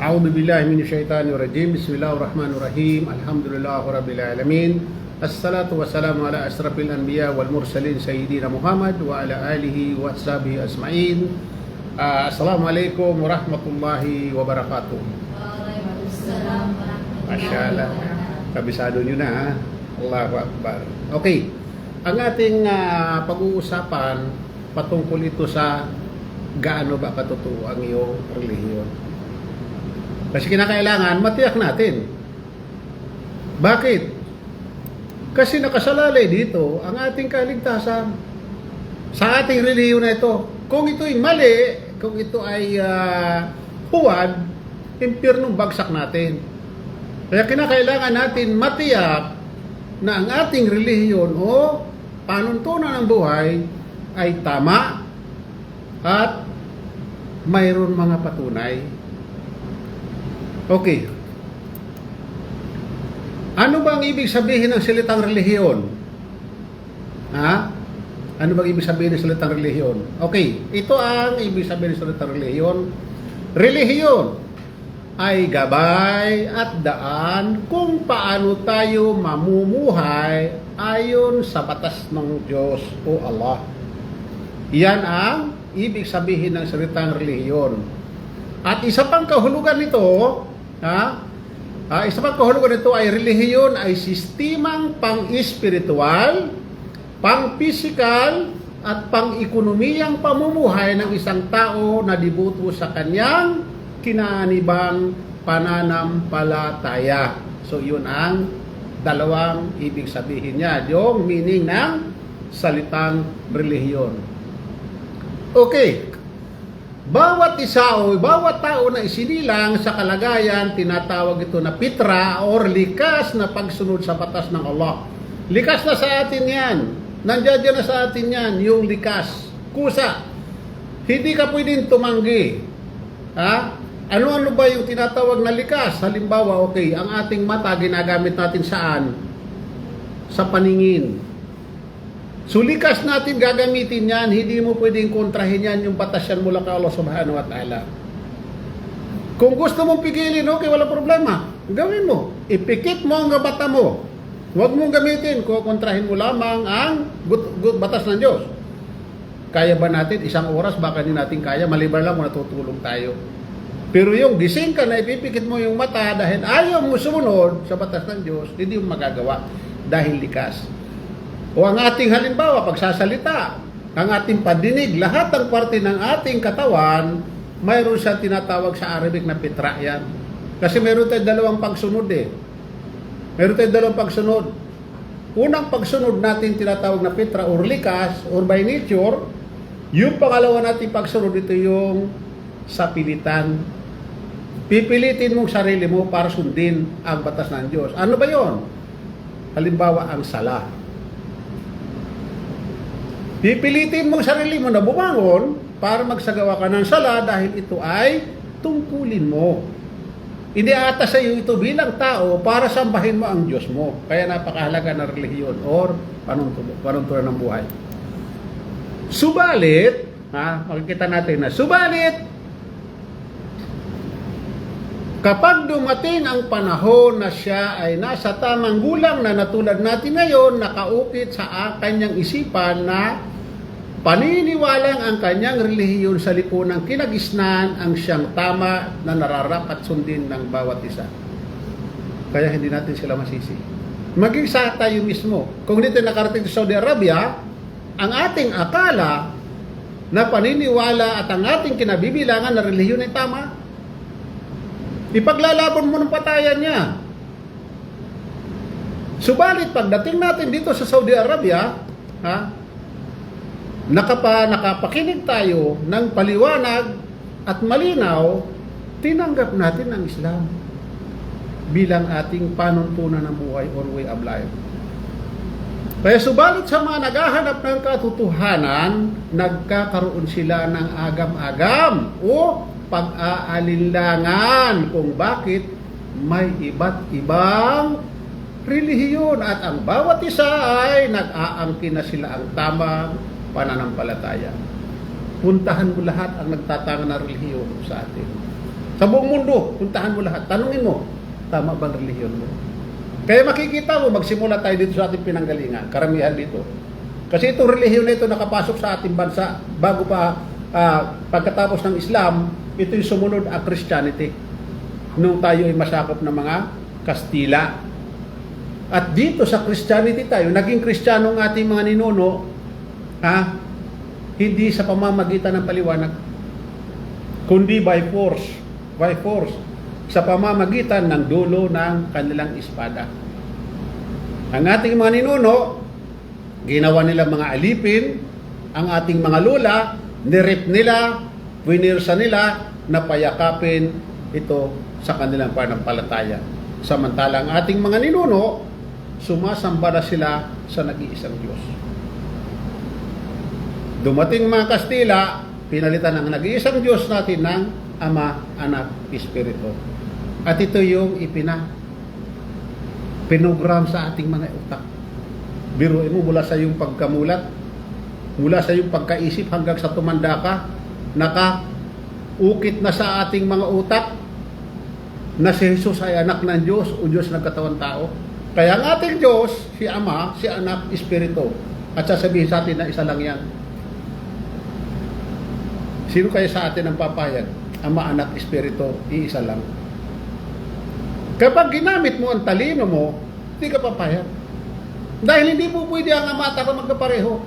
A'udzu billahi minasyaitonir rajim. Bismillahirrahmanirrahim. Alhamdulillahirabbil alamin. Assalatu wassalamu ala asrafil anbiya wal mursalin sayyidina Muhammad wa ala alihi wa sahbihi asma'in. Assalamualaikum warahmatullahi wabarakatuh. Waalaikumsalam warahmatullahi Masyaallah. wabarakatuh. Kabisado nyo na ha. Allahu Akbar. Okay. Ang ating pag-uusapan patungkol ito sa gaano ba katotoo ang iyong relihiyon. Kasi kinakailangan matiyak natin. Bakit? Kasi nakasalalay dito ang ating kaligtasan sa ating relihiyon na ito. Kung ito'y mali, kung ito ay huwad, impyernong bagsak natin. Kaya kinakailangan natin matiyak na ang ating relihiyon o panuntunan ng buhay ay tama at mayroon mga patunay. Okay. Ano ba ang ibig sabihin ng salitang relihiyon? Ha? Ano ba ang ibig sabihin ng salitang relihiyon? Okay, ito ang ibig sabihin ng salitang relihiyon. Relihiyon ay gabay at daan kung paano tayo mamumuhay ayon sa batas ng Diyos o Allah. Yan ang ibig sabihin ng salitang relihiyon. At isa pang kahulugan nito, isa pang kahulugan nito ay relihiyon ay sistemang pang-espiritual, pang-pisikal, at pang-ekonomiyang pamumuhay ng isang tao na dibuto sa kanyang kinaanibang pananampalataya. So yun ang dalawang ibig sabihin niya, yung meaning ng salitang relihiyon. Okay. Bawat isa o bawat tao na isinilang sa kalagayan, tinatawag ito na pitra or likas na pagsunod sa batas ng Allah. Likas na sa atin yan. Nandiyan na sa atin yan, yung likas. Kusa. Hindi ka pwedeng tumanggi. Ha? Ano-ano ba yung tinatawag na likas? Halimbawa, okay, ang ating mata ginagamit natin saan? Sa paningin. So likas natin gagamitin yan, hindi mo pwedeng kontrahin yan yung batas yan mula kay Allah subhanahu wa ta'ala. Kung gusto mong pigilin, okay, wala problema. Gawin mo. Ipikit mo ang bata mo. Huwag mong gamitin, kukontrahin mo lamang ang batas ng Diyos. Kaya ba natin isang oras? Baka hindi natin kaya, maliban lang kung natutulog tayo. Pero yung gising ka na ipipikit mo yung mata dahil ayaw mo sumunod sa batas ng Diyos, hindi mo magagawa dahil likas. O ang ating halimbawa, pagsasalita, ang ating pandinig, lahat ng parte ng ating katawan, mayroon siyang tinatawag sa Arabic na pitra yan. Kasi mayroon tayong dalawang pagsunod eh. Mayroon tayong dalawang pagsunod. Unang pagsunod natin tinatawag na pitra or likas or by nature. Yung pangalawa natin pagsunod ito yung sa pilitan. Pipilitin mong sarili mo para sundin ang batas ng Diyos. Ano ba yon? Halimbawa, ang sala. Pipilitin mong sarili mo na bumangon para magsagawa ka ng sala dahil ito ay tungkulin mo. Hindi ata sa iyo ito bilang tao para sambahin mo ang Diyos mo. Kaya napakahalaga ng relihiyon or panuntunan ng buhay. Subalit, makikita natin na subalit, kapag dumating ang panahon na siya ay nasa tamang gulang na natulad natin ngayon, nakaukit sa kanyang isipan na paniniwalang ang kanyang relihiyon sa lipunang kinagisnan ang siyang tama na nararapat sundin ng bawat isa. Kaya hindi natin sila masisi. Maging sa tayo mismo. Kung dito nakarating sa Saudi Arabia, ang ating akala na paniniwala at ang ating kinabibilangan na relihiyon ay tama, ipaglalaban mo ng patayan niya. Subalit pagdating natin dito sa Saudi Arabia, nakapakinig tayo ng paliwanag at malinaw, tinanggap natin ang Islam bilang ating panuntunan ng buhay or way of life. Kaya subalit sa mga naghahanap ng katotohanan, nagkakaroon sila ng agam-agam o pag-aalinlangan kung bakit may iba't ibang relihiyon at ang bawat isa ay nag-aangkin na sila ang tamang pananampalataya. Puntahan mo lahat ang nagtatanga na relihiyon sa atin. Sa buong mundo, puntahan mo lahat. Tanungin mo, tama bang relihiyon mo? Kaya makikita mo, magsimula tayo dito sa ating pinanggalingan, karamihan dito. Kasi itong relihiyon na ito nakapasok sa ating bansa bago pa pagkatapos ng Islam, ito yung sumunod ang Christianity. Nung tayo ay masakop ng mga Kastila. At dito sa Christianity tayo, naging Kristiyano ang ating mga ninuno, hindi sa pamamagitan ng paliwanag, kundi by force, sa pamamagitan ng dulo ng kanilang espada. Ang ating mga ninuno, ginawa nila mga alipin, ang ating mga lula, nirip nila, winirsa nila, napayakapin ito sa kanilang panampalataya. Samantalang ating mga ninuno, sumasamba na sila sa nag-iisang Diyos. Dumating mga Kastila, pinalitan ng nag-iisang Diyos natin ng Ama, Anak, Espiritu. At ito yung pinogram sa ating mga utak. Biruin mo mula sa iyong pagkamulat, mula sa iyong pagkaisip hanggang sa tumanda ka, naka-ukit na sa ating mga utak na si Jesus ay anak ng Diyos o Diyos nagkatawan tao. Kaya ang ating Diyos, si Ama, si Anak, Espiritu. At sasabihin sa atin na isa lang yan. Sino kaya sa atin ang papayag? Ama, Anak, Espiritu, iisa lang. Kapag ginamit mo ang talino mo, hindi ka papayag. Dahil hindi po pwede ang Ama at ako magkapareho.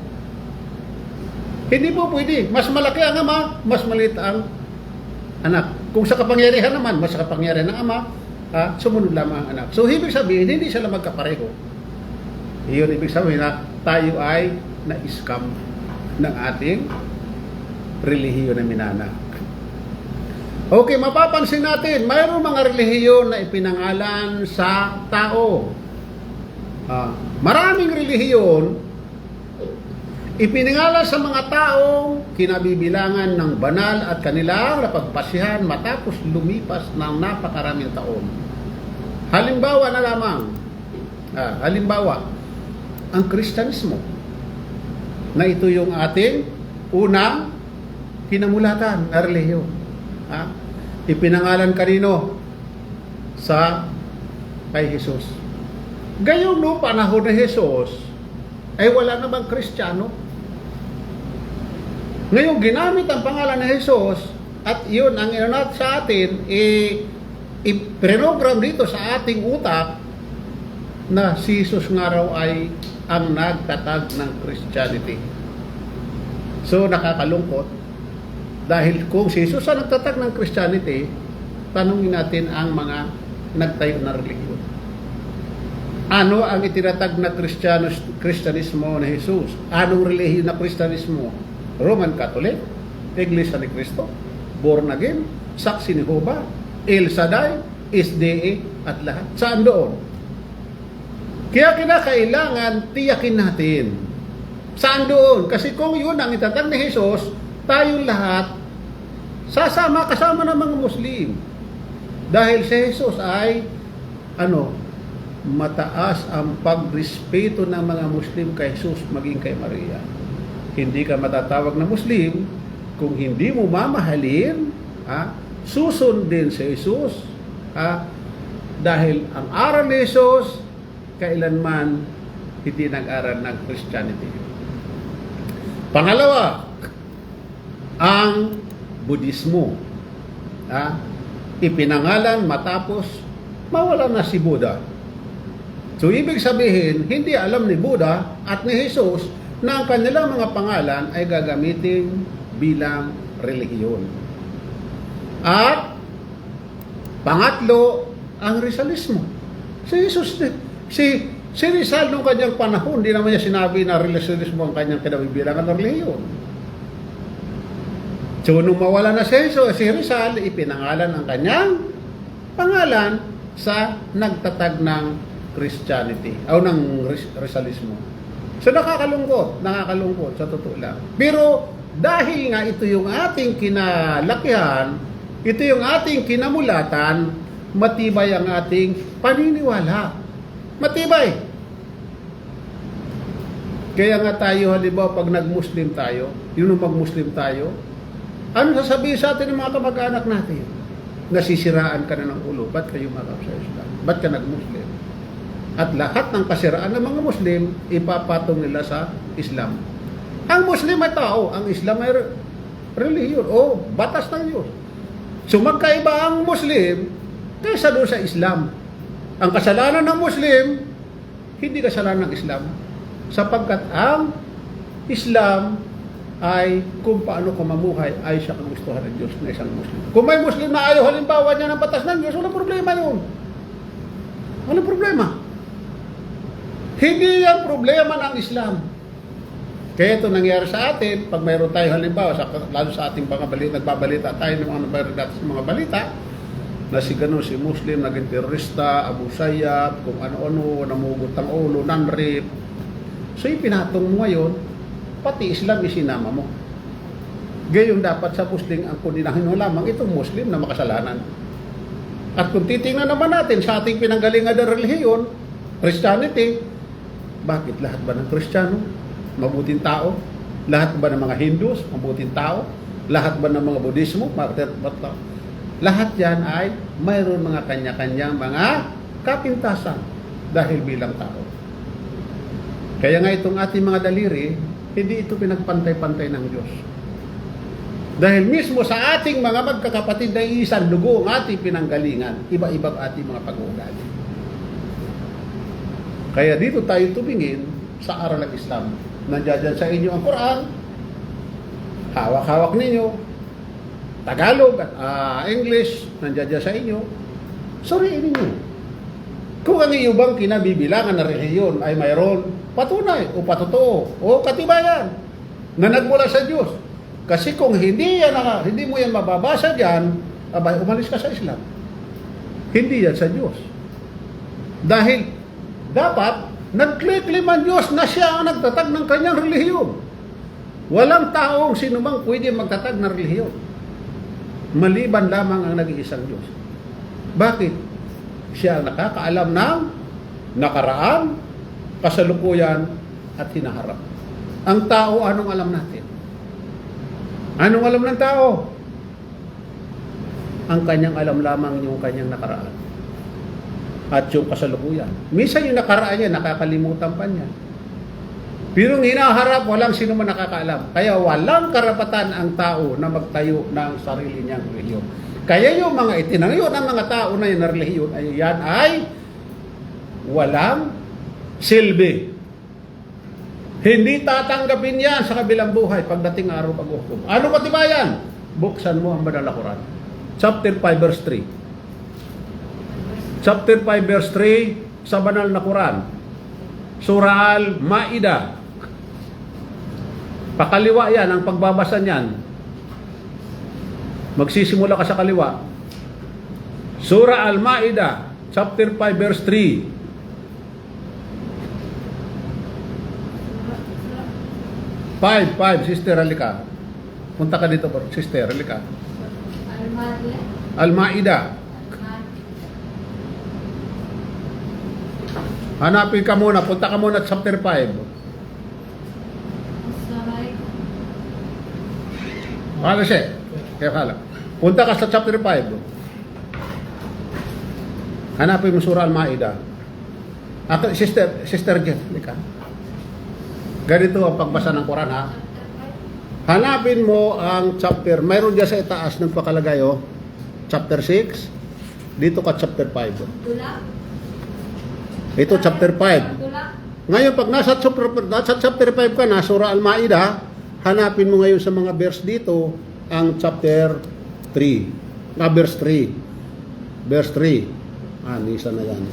Hindi po pwede. Mas malaki ang Ama, mas maliit ang Anak. Kung sa kapangyarihan naman, mas sa kapangyarihan ng Ama, sumunod lamang ang Anak. So, ibig sabihin, hindi sila magkapareho. Iyon ibig sabihin na tayo ay na-scam ng ating relihiyon na minana. Okay, mapapansin natin, mayroong mga relihiyon na ipinangalan sa tao. Maraming relihiyon ipinangalan sa mga taong kinabibilangan ng banal at kanilang napagpasyahan matapos lumipas ng napakaraming taon. Halimbawa na lamang, ang Kristyanismo, na ito yung ating unang pinamulatan na relihiyon. Ipinangalan kanino? Kay Jesus. Gayong no panahon ni Jesus ay wala namang Kristiyano. Ngayon ginamit ang pangalan ni Jesus at yun ang inanat sa atin, i-program dito sa ating utak na si Jesus nga raw ay ang nagtatag ng Christianity. So nakakalungkot dahil kung si Jesus ang nagtatag ng Christianity, tanungin natin ang mga nagtayo na relihiyon. Ano ang itinatag na Kristyanismo ni Jesus? Anong relihiyon na Kristyanismo? Roman Catholic, Iglesia ni Cristo, Born Again, Saksi ni Jehovah, El Shaddai, SDA at lahat. Saan doon? Kaya kinakailangan tiyakin natin. Saan doon? Kasi kung yun ang itatag ni Jesus, tayong lahat kasama ng mga Muslim. Dahil si Jesus ay mataas ang pagrespeto ng mga Muslim kay Jesus maging kay Maria. Hindi ka matatawag na Muslim kung hindi mo mamahalin, susundin si Jesus, dahil ang aral ni Jesus kailanman hindi nag-aral ng Christianity. Pangalawa, ang Budismo. Ipinangalan matapos mawala na si Buddha. So, ibig sabihin, hindi alam ni Buddha at ni Jesus na ang kanilang mga pangalan ay gagamitin bilang relihiyon. At pangatlo, ang Rizalismo. Si Jesus, si Rizal nung kanyang panahon, hindi naman niya sinabi na Rizalismo ang kanyang kinabibilangan ng relihiyon. So, nung mawala na si Jesus, si Rizal, ipinangalan ang kanyang pangalan sa nagtatag ng Christianity o ng Rizalismo. So nakakalungkot sa totoo lang. Pero dahil nga ito yung ating kinalakihan, ito yung ating kinamulatan, matibay ang ating paniniwala. Matibay. Kaya nga tayo, halimbawa pag nag-Muslim tayo, yun ang mag-Muslim tayo, ano sasabihin sa atin ng mga kamag-anak natin? nasisiraan ka na ng ulo, ba't kayo makap sa Islam? Ba't ka nag-Muslim? At lahat ng kasiraan ng mga Muslim, ipapatong nila sa Islam. Ang Muslim ay tao, ang Islam ay relihiyon o batas ng Diyos. So magkaiba ang Muslim kaysa doon sa Islam. Ang kasalanan ng Muslim, hindi kasalanan ng Islam. Sapagkat ang Islam ay kung paano ka mamuhay ay siya kagustuhan ng Diyos na isang Muslim. Kung may Muslim na ayaw halimbawa niya ng batas ng Diyos, walang problema yun. Walang problema. Hindi yan problema ng Islam. Kaya ito nangyari sa atin, pag mayroon tayo halimbawa, lalo sa ating mga balita, nagbabalita tayo ng mga nabalita sa mga balita, na si ganun, si Muslim, naging terorista, Abu Sayyaf, kung ano-ano, namugot ang ulo, non-rape. So ipinatong mo ngayon, pati Islam isinama mo. Gayong dapat sa Muslim, ang kuninahin mo lamang, itong Muslim na makasalanan. At kung titingnan naman natin sa ating pinanggalingan ng relihiyon, Christianity, bakit lahat ba ng Kristiyano mabuting tao? Lahat ba ng mga Hindus mabuting tao? Lahat ba ng mga Budismo? Lahat yan ay mayroon mga kanya-kanyang mga kapintasan dahil bilang tao. Kaya nga itong ating mga daliri, hindi ito pinagpantay-pantay ng Diyos. Dahil mismo sa ating mga magkakapatid na isang dugo ang ating pinanggalingan, iba-ibang ating mga pag-uugali. Kaya dito tayo tumingin sa aral ng Islam. Nandiyan sa inyo ang Quran, hawak-hawak ninyo, Tagalog at English, nandiyan sa inyo, suriin ninyo. Kung ang iyo bang kinabibilangan na relihiyon ay mayroon patunay o patotoo o katibayan na nagmula sa Diyos. Kasi kung hindi mo yan mababasa diyan, abay umalis ka sa Islam. Hindi yan sa Diyos. Dahil dapat nag-claim ang Diyos na siya ang nagtatag ng kanyang relihiyon. Walang taong sinumang pwede magtatag ng relihiyon. Maliban lamang ang nag-iisang Diyos. Bakit? Siya ang nakakaalam ng nakaraan, kasalukuyan, at hinaharap. Ang tao, anong alam natin? Anong alam ng tao? Ang kanyang alam lamang yung kanyang nakaraan. At yung kasalukuyan. Minsan yung nakaraan niya, nakakalimutan pa niya. Pero yung hinaharap, walang sino man nakakaalam. Kaya walang karapatan ang tao na magtayo ng sarili niyang relihiyon. Kaya yung mga itinangyo ng mga tao na yun na relihiyon, ay yan ay walang silbi. Hindi tatanggapin yan sa kabilang buhay pagdating araw pag-hukom. Ano katibayan? Buksan mo ang Banal na Quran. Chapter 5 verse 3. Chapter 5 verse 3 sa Banal na Quran. Surah Al-Ma'idah. Pakaliwa yan ang pagbabasa niyan. Magsisimula ka sa kaliwa. Surah Al-Ma'idah, chapter 5 verse 3. 5, sister, halika. Punta ka dito, sister, halika. Al-Ma'idah. Hanapin ka muna, punta ka muna sa chapter 5. Kala siya. Kaya kala. Punta ka sa chapter 5. Hanapin mo surah Al-Ma'idah. Ako, sister Jeff, halika. Ganito ang pagbasa ng Quran, ha? Hanapin mo ang chapter. Mayroon dyan sa itaas ng pakalagay, oh. Chapter 6. Dito ka chapter 5. Ito chapter 5. Ngayon, pag nasa chapter 5 ka na, surah Al-Ma'idah, hanapin mo ngayon sa mga verse dito ang chapter 3. Verse 3. Verse 3. Nisa na yan.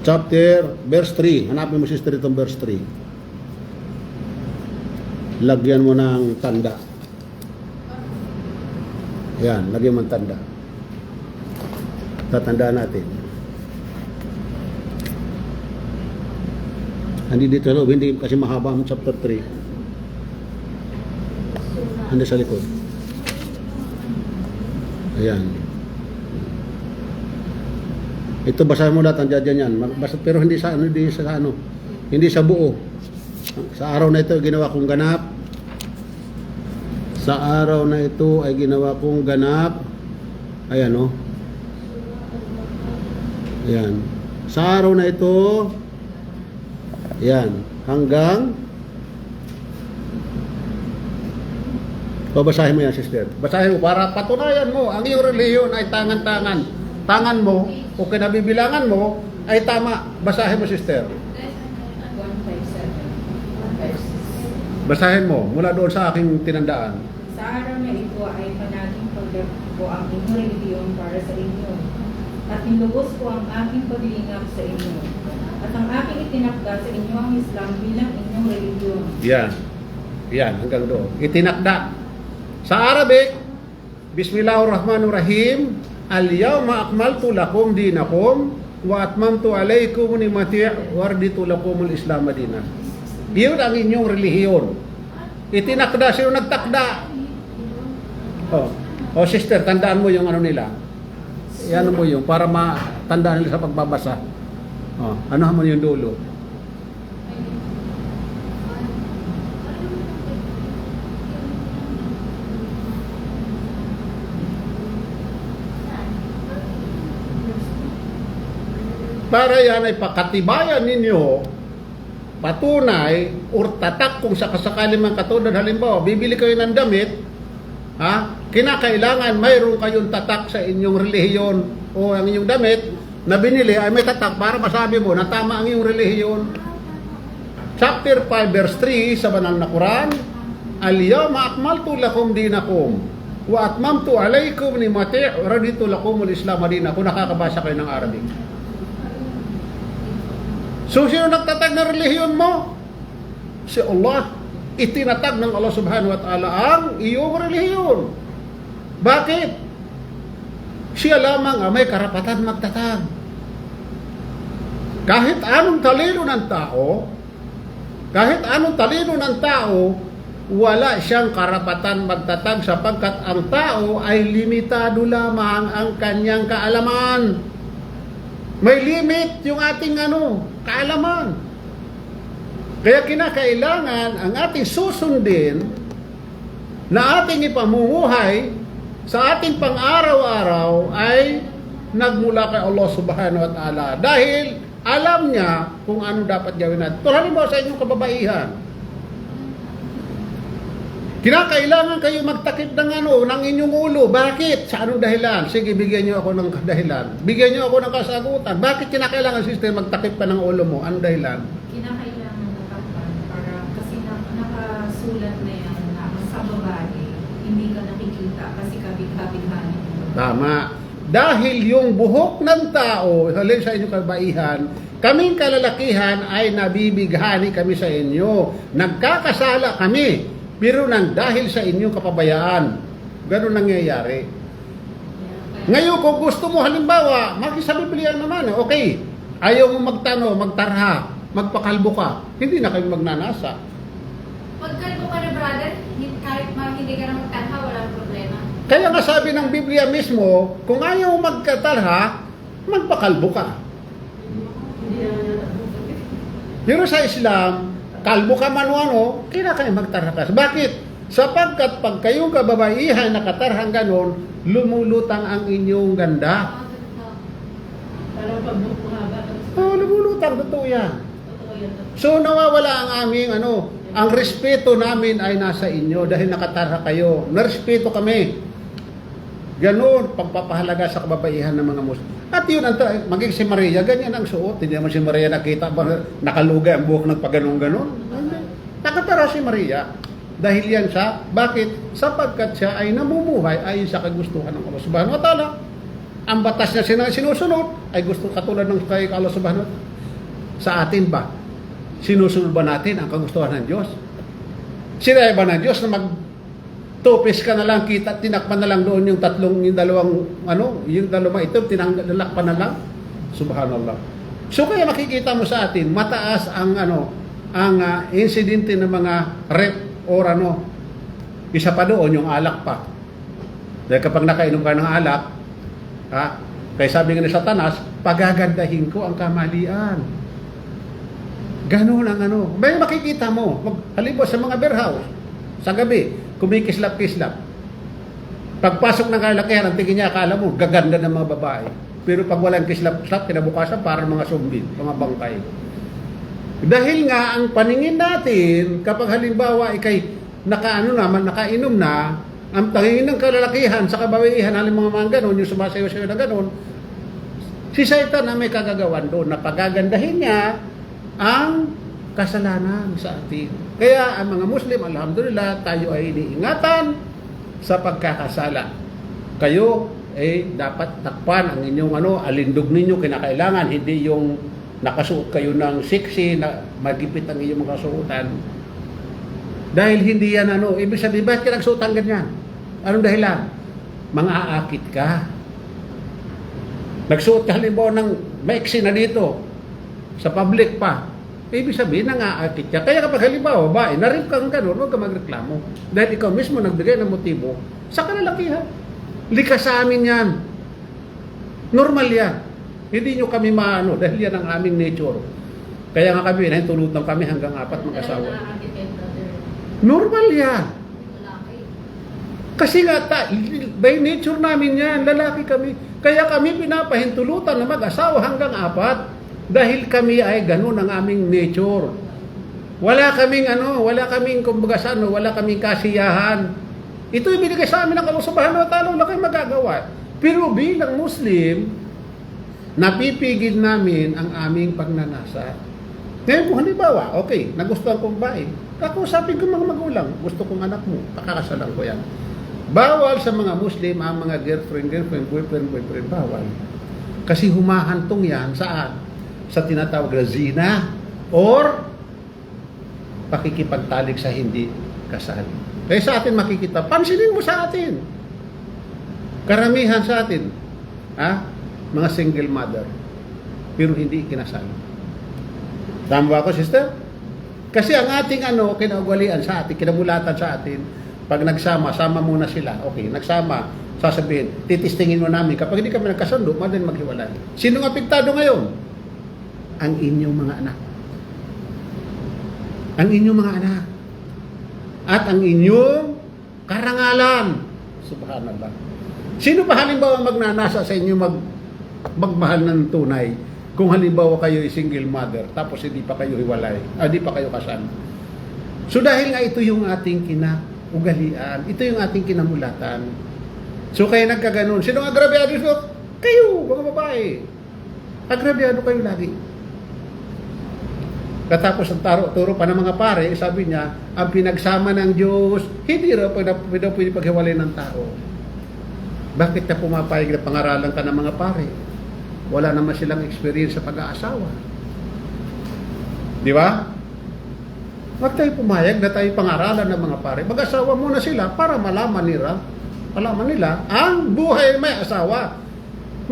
Chapter, verse 3. Hanapin mo, sister, itong verse 3. Lagyan mo ng tanda. Yan, lagyan mo ng tanda. Tatandaan natin. Hindi dito sa loob, hindi kasi mahaba ang chapter 3. Hindi sa likod. Ayan. Ito basahin mo lahat ang dyan yan. Pero hindi sa buo. Sa araw na ito ay ginawa kong ganap. Sa araw na ito ay ginawa kong ganap. Ayan o. Ayan. Sa araw na ito, ayan, hanggang babasahin mo yan, sister. Basahin mo para patunayan mo ang iyong relihiyon ay tangan-tangan. Tangan mo o kinabibilangan mo ay tama. Basahin mo, sister. 157. Basahin mo mula doon sa aking tinandaan. Sa araw na ito ay panaging pagdako ang inyong relihiyon para sa inyo. At nilubos ko ang aking paglingap sa inyo. At ang aking itinakda sa inyo ang Islam bilang inyong relihiyon. Yan. Yan, hanggang doon. Itinakda. Sa Arabic, Bismillahirrahmanirrahim. Al-yawma akmaltu lakum dinakum wa atmamtu alaykum ni'mati wa raditu lakum al-Islam dinan. Yun ang inyong relihiyon. Itinakda, sino nagtakda? Oh, sister, tandaan mo yung ano nila. Yan mo yung para matandaan nila sa pagbabasa. Oh, ano mo yung dulo? Para yan ay pakatibayan ninyo, patunay, or tatak kung sakasakali man katulad. Halimbawa, bibili kayo ng damit, kinakailangan mayroon kayong tatak sa inyong relihiyon o ang inyong damit na binili ay may tatak para masabi mo na tama ang iyong relihiyon. Chapter 5 verse 3 sa banal na Quran, Al-yawma akmaltu lakum dinakum wa atmamtu alaykum ni'mati wa raditu lakum al-Islam dinan. Kung nakakabasa kayo ng Arabic. So, sino nagtatag ng relihiyon mo? Si Allah. Itinatag ng Allah subhanahu wa ta'ala ang iyong relihiyon. Bakit? Siya lamang ang may karapatan magtatag. Kahit anong talino ng tao, wala siyang karapatan magtatag sapagkat ang tao ay limitado lamang ang kanyang kaalaman. May limit yung ating kaalaman. Kaya kinakailangan ang ating susundin na ating ipamumuhay sa ating pang-araw-araw ay nagmula kay Allah subhanahu wa ta'ala. Dahil alam niya kung ano dapat gawin natin. Halimbawa sa inyong kababaihan. Kinakailangan kayo magtakip ng ng inyong ulo. Bakit? Sa anong dahilan? Sige, bigyan niyo ako ng dahilan. Bigyan niyo ako ng kasagutan. Bakit kinakailangan, sister, magtakip ka ng ulo mo? Anong dahilan? Kinakailangan nakapan para kasi nakasulat na yan na sa babae, hindi ka nakikita kasi kabig-kabighanin mo. Tama. Dahil yung buhok ng tao, halin sa inyong kabaihan, kaming kalalakihan ay nabibighani kami sa inyo. Nagkakasala kami. Pero nang dahil sa inyong kapabayaan, ganun nangyayari. Ngayon, kung gusto mo, halimbawa, sa Biblia naman, okay, ayaw mo magtarha, magpakalbo ka, hindi na kayo magnanasa. Pagkalbo ka na, brother, kahit hindi ka na magtanha, walang problema. Kaya nga sabi ng Biblia mismo, kung ayaw mo magkatarha, magpakalbo ka. Pero sa Islam, kalbo ka man o ano, kailangan magtarha ka. Bakit? Sapagkat pag kayong kababaihan nakatarhang ganon, lumulutang ang inyong ganda. Parang pag-book mahaba. Lumulutang, totoo yan. Totoo yan. So nawawala ang aming ang respeto namin ay nasa inyo dahil nakatarha kayo. Narespeto kami. Ganon, pagpapahalaga sa kababaihan ng mga Muslim. At yun, maging si Maria, ganyan ang suot. Hindi naman si Maria nakita, nakalugay ang buhok ng pagganon-ganon. Nakatara si Maria. Dahil yan siya, bakit? Sapagkat siya ay namumuhay ayon sa kagustuhan ng Allah subhanahu wa ta'ala. Ang batas niya sinusunod ay gusto katulad ng kay Allah subhanahu wa ta'ala. Sa atin ba? Sinusunod ba natin ang kagustuhan ng Diyos? Sinabi ba ng Diyos na tupis ka na lang, tinakpan na lang doon yung dalawang ito, tinakpan na lang. Subhanallah. So kaya makikita mo sa atin, mataas ang insidente ng mga rape or isa pa doon yung alak pa. Dahil kapag nakainom ka ng alak, kaya sabi nga ni Satanas, pagagandahin ko ang kamalian. Ganun ang ano. May makikita mo. Halimbawa sa mga beer house, sa gabi, kumikislap-kislap. Pagpasok ng kalakihan, ang tingin niya, akala mo, gaganda ng mga babae. Pero pag walang kislap-kislap, kinabukasan, parang mga zombie, mga bangkay. Dahil nga, ang paningin natin, kapag halimbawa, ikay nakainom na, ang tangingin ng kalalakihan sa kabawihan, halimbawa mga ganon, yung sumasayo-sayo na ganon, si Satan na may kagagawan doon, na pagagandahin niya ang kasalanan sa atin. Kaya ang mga Muslim, alhamdulillah, tayo ay iniingatan sa pagkakasala. Kayo dapat takpan ang inyong alindog ninyo kinakailangan, hindi yung nakasuot kayo ng sexy na magipit ang inyong mga suotan. Dahil hindi yan ibig sabihin, bakit ka nagsuotan ganyan? Anong dahilan? Mga aakit ka. Nagsuot ka halimbawa ng maiksi na dito sa public pa. Ibig sabihin, nangaakit ka. Kaya kapag halimbawa, babae, narip kang gano'n, huwag ka magreklamo. Dahil ikaw mismo nagbigay ng motibo sa kalalakihan. Likas sa amin yan. Normal yan. Hindi nyo kami maano dahil yan ang aming nature. Kaya nga kami, nahintulutan kami hanggang 4 mag-asawa. Normal yan. Kasi nga, by nature namin yan, lalaki kami. Kaya kami pinapahintulutan na mag-asawa hanggang 4 dahil kami ay ganun ang aming nature. Wala kaming kumbaga wala kaming kasiyahan. Ito yung binigay sa amin ng Allah Subhanahu wa Ta'ala, wala kayong magagawa. Pero bilang Muslim, napipigil namin ang aming pagnanasa. Ngayon kung halimbawa, okay, nagustuhan kong babae, kakusapin ko mga magulang, gusto kong anak mo, pakakasalan ko yan. Bawal sa mga Muslim ang mga girlfriend, boyfriend, bawal. Kasi humahantong yan saan? Sa tinatawag na zina or pakikipagtalik sa hindi kasal. Kaya sa atin makikita, pansinin mo sa atin. Karamihan sa atin, mga single mother, pero hindi kinasal. Tama ba ako, sister? Kasi ang ating kinaugalian sa atin, kinamulatan sa atin, pag sama muna sila. Okay, nagsama, sasabihin, titistingin mo namin. Kapag hindi kami nagkasundo, madaling maghiwalay. Sino ang apektado ngayon? Ang inyong mga anak. Ang inyong mga anak. At ang inyong karangalan. Subhanallah. Sino ba halimbawa magnanasa sa inyo magmahal ng tunay kung halimbawa kayo ay single mother tapos hindi pa kayo hiwalay, hindi pa kayo kasal? So dahil nga ito yung ating kinaugalian, ito yung ating kinamulatan. So kaya nagkaganon. Sino ang agrabyado ito? Kayo, mga babae. Agrabyado kayo lagi. Katapos ang turo pa ng mga pare, sabi niya, ang pinagsama ng Diyos, hindi raw pwede paghiwalay ng tao. Bakit na pumapayag na pangaralan ka ng mga pare? Wala naman silang experience sa pag-aasawa. Di ba? Huwag tayo pumayag na tayo pangaralan ng mga pare. Mag-asawa muna sila para malaman nila ang buhay may asawa.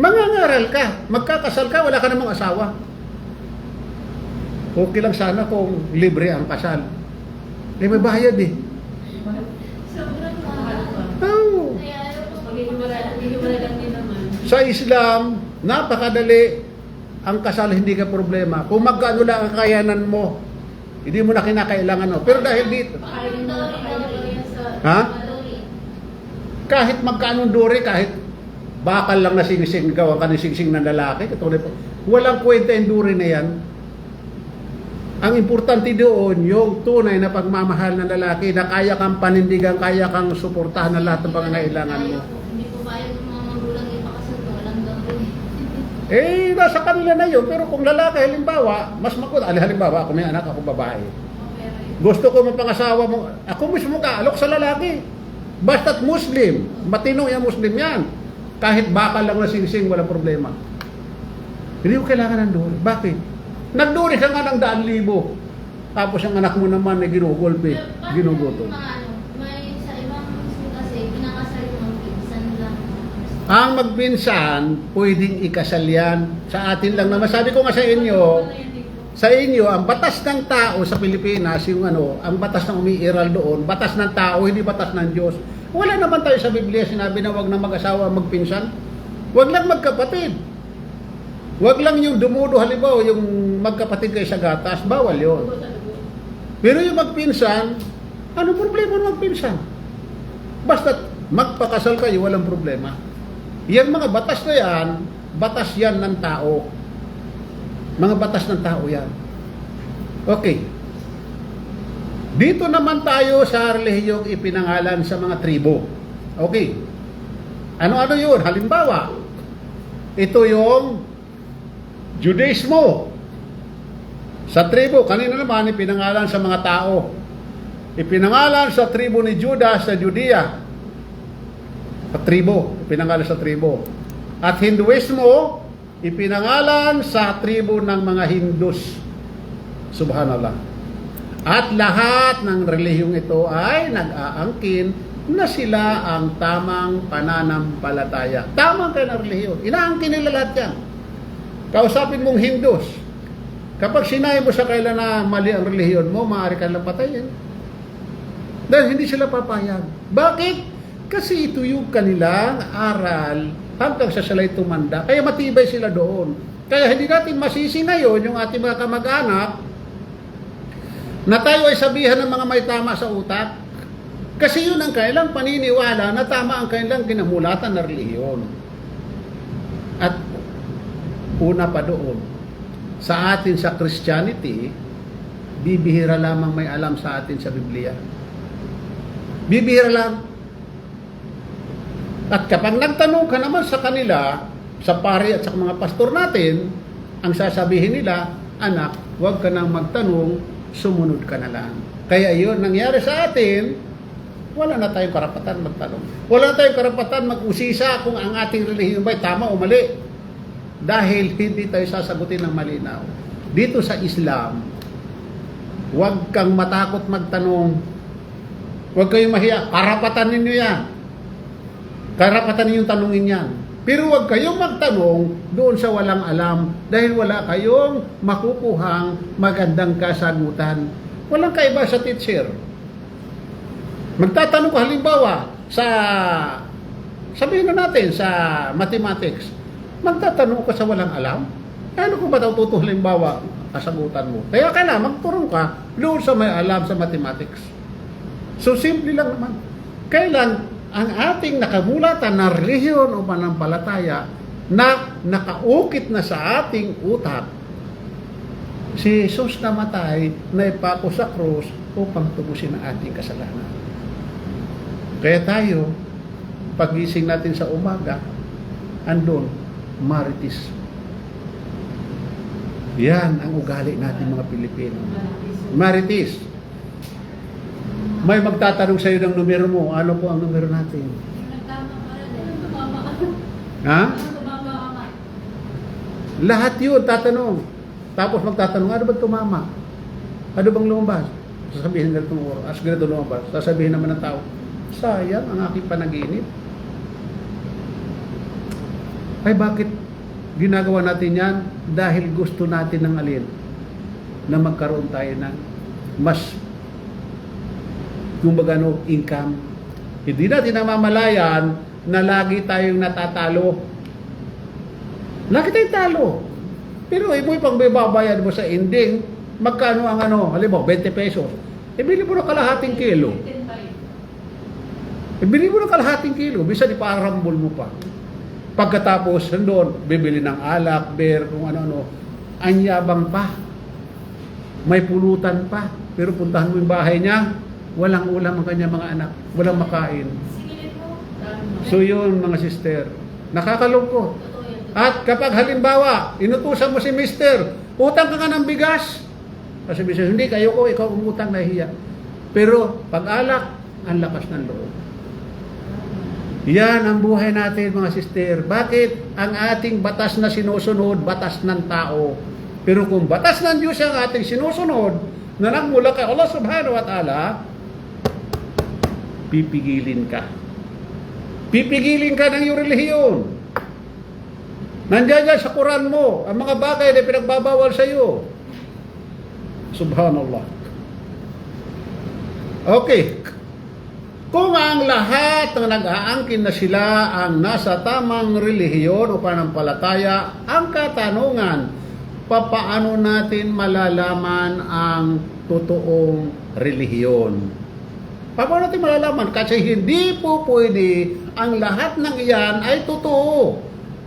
Mangangaral ka, magkakasal ka, wala ka namang asawa. Okay lang sana kung libre ang kasal. May bayad eh. Sobrang mahal. Oh. Pag-iwala lang din naman. Sa Islam, napakadali ang kasal, hindi ka problema. Kung magkano lang ang kakayanan mo, hindi mo na kinakailangan. Pero dahil dito, kahit magkano duri, kahit bakal lang na singsing, gawa ka ng singsing ng lalaki, walang kwenta yung duri na yan. Ang importante doon, yung tunay na pagmamahal ng lalaki na kaya kang panindigan, kaya kang suportahan ng lahat ng pangangailangan mo. Hindi po kaya ng mga magulang ipakasal ko, walang gawin. Nasa kanila na yun. Pero kung lalaki, halimbawa, mas halimbawa, ako may anak, ako babae. Gusto ko mapangasawa mo, ako mismo kaalok sa lalaki. Basta't Muslim, matino yung Muslim yan. Kahit bakal lang na singsing, walang problema. Hindi mo kailangan ng doon. Bakit? Nagduri ka nga ng 100,000. Tapos ang anak mo naman ay ginugulpi, ginugutom. May sa ibang Muslim kasi, pinakasal yung magpinsan lang. Ang magpinsan, pwedeng ikasal yan. Sa atin lang naman. Sabi ko nga sa inyo, ang batas ng tao sa Pilipinas, yung ang batas ng umiiral doon, batas ng tao, hindi batas ng Diyos. Wala naman tayo sa Biblia sinabi na wag na mag-asawa, magpinsan. Wag lang magkapatid. Huwag lang yung dumudo, halimbawa, yung magkapatid kayo sa gatas, bawal yon. Pero yung magpinsan, ano problema ng magpinsan? Basta magpakasal kayo, walang problema. Yan mga batas na yan, batas yan ng tao. Mga batas ng tao yan. Okay. Dito naman tayo sa relihiyong ipinangalan sa mga tribo. Okay. Ano-ano yun? Halimbawa, ito yung Judaismo. Sa tribo, kanina naman ipinangalan sa mga tao. Ipinangalan sa tribo ni Judah sa Judea. Sa tribo, ipinangalan sa tribo. At Hinduismo, ipinangalan sa tribo ng mga Hindus. Subhanallah. At lahat ng relihiyong ito ay nag-aangkin na sila ang tamang pananampalataya. Tamang kayo ng relihiyon. Inaangkin nila lahat yan. Kausapin mong Hindus. Kapag sinabi mo sa kanila na mali ang relihiyon mo, maaari ka lang patayin. Dahil hindi sila papayag. Bakit? Kasi ito yung kanilang aral hanggang sa sila'y tumanda. Kaya matibay sila doon. Kaya hindi natin masisi ngayon yung ating mga kamag-anak na tayo ay sabihan ng mga may tama sa utak. Kasi yun ang kanilang paniniwala na tama ang kanilang ginamulatan na relihiyon. At una pa doon, sa atin sa Christianity, bibihira lamang may alam sa atin sa Biblia. Bibihira lang. At kapag nagtanong ka naman sa kanila, sa pari at sa mga pastor natin, ang sasabihin nila, anak, huwag ka nang magtanong, sumunod ka na lang. Kaya yun, nangyari sa atin, wala na tayong karapatan magtanong. Wala na tayong karapatan mag-usisa kung ang ating relihiyon ba'y tama o mali. Dahil hindi tayo sasagutin ng malinaw. Dito sa Islam, huwag kang matakot magtanong. Huwag kayong mahiya. Karapatan ninyo yan. Karapatan ninyong tanungin yan. Pero huwag kayong magtanong doon sa walang alam dahil wala kayong makukuhang magandang kasagutan. Walang kaiba sa teacher. Magtatanong ka halimbawa sabihin na natin sa mathematics. Magtatanong ka sa walang alam? Ano kung ba daw tutuh halimbawa kasagutan mo? Kaya kailangan magturong ka doon sa may alam sa mathematics. So simple lang naman. Kailan ang ating nakamulatan na relihiyon o panampalataya na nakaukit na sa ating utak, si Jesus namatay na ipako sa krus upang tubusin ang ating kasalanan. Kaya tayo, pagising natin sa umaga, andun, marites. Yan ang ugali natin mga Pilipino. Marites. May magtatanong sa iyo ng numero mo. Ano po ang numero natin? Ha? Lahat yun, tatanong. Tapos magtatanong, ano ba tumama? Ano bang lumabas? Sasabihin ng ganitong oras. As ganito lumabas. Sasabihin naman ng tao, sayang ang aking panaginip. Ay bakit ginagawa natin yan? Dahil gusto natin ng alin? Na magkaroon tayo ng mas kumbaga income. Hindi natin namamalayan na lagi tayong natatalo. Lagi tayong talo. Pero mo pang babayad mo sa ending, magkano ang halimbawa 20 pesos. Ibili mo ng kalahating kilo. Ibili mo ng kalahating kilo, bisan iparambol mo pa. Pagkatapos, doon, bibili ng alak, beer, kung ano-ano. Anyabang pa. May pulutan pa. Pero puntahan mo yung bahay niya, walang ulam ang kanyang mga anak. Walang makain. So yun, mga sister. Nakakalungkot. At kapag halimbawa, inutusan mo si mister, utang ka nga ng bigas. Kasi mister, hindi, kayo ko, ikaw umutang, nahihiya. Pero pag alak, ang lakas ng loob. Yan ang buhay natin mga sister. Bakit? Ang ating batas na sinusunod, batas ng tao. Pero kung batas ng Diyos ang ating sinusunod, na nagmula kay Allah subhanahu wa ta'ala, pipigilin ka. Pipigilin ka ng iyong relihiyon. Nandiyan sa Quran mo, ang mga bagay na pinagbabawal sa iyo. Subhanallah. Okay. Kung ang lahat ng nag-aangkin na sila ang nasa tamang relihiyon o pananampalataya, ang katanungan, papaano natin malalaman ang totoong relihiyon? Paano natin malalaman? Kasi hindi po pwede ang lahat ng iyan ay totoo.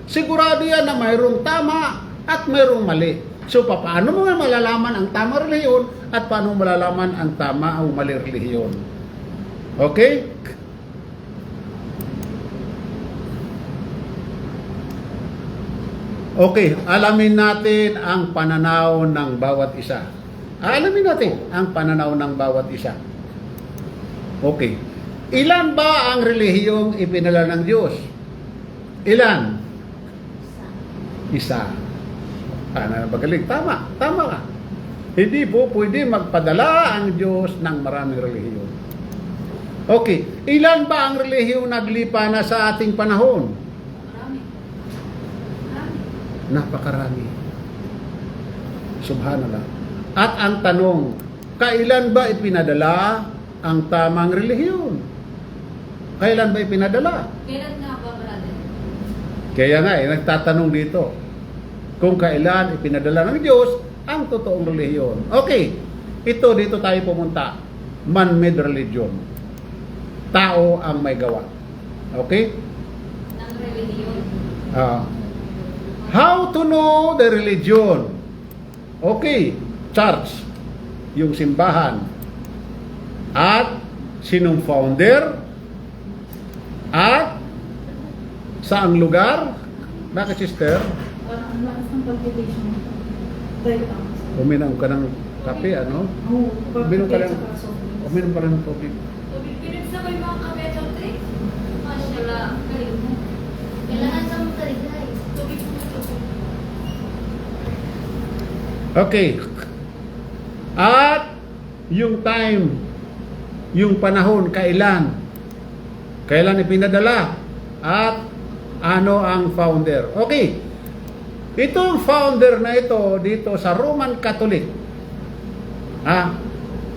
Sigurado yan na mayroong tama at mayroong mali. So, paano mo nga malalaman ang tama relihiyon at paano malalaman ang tama o mali relihiyon? Okay? Okay, alamin natin ang pananaw ng bawat isa. Alamin natin ang pananaw ng bawat isa. Okay. Ilan ba ang relihiyong ipinala ng Diyos? Ilan? Isa. Magaling. Tama. Tama ka. Hindi po pwede magpadala ang Diyos ng maraming relihiyon. Okay. Ilan ba ang relihiyong naglipa na sa ating panahon? Marami. Marami. Napakarami. Subhanallah. At ang tanong, kailan ba ipinadala ang tamang relihiyon? Kailan ba ipinadala? Kailan nga ba, brother? Kaya nga nagtatanong dito, kung kailan ipinadala ng Diyos ang totoong relihiyon. Okay, dito tayo pumunta. Man-made religion. Tao ang may gawa. Okay? Ng relihiyon. How to know the religion? Okay, church, yung simbahan. At sinong founder? At saang lugar? Bakit, sister? Parang ang lakas ng palpitation. Dahil ang Uminom ka ng kape, ano? Uminom ka ng tubig. Tubig, pinagsabay mo ang kape, Totri? Mashallah, galing mo. Kailangan sa mga tarigay. Tubig mo. Okay. At yung time, yung panahon, kailan? Kailan ipinadala? At ano ang founder? Okay. Itong founder na ito dito sa Roman Catholic.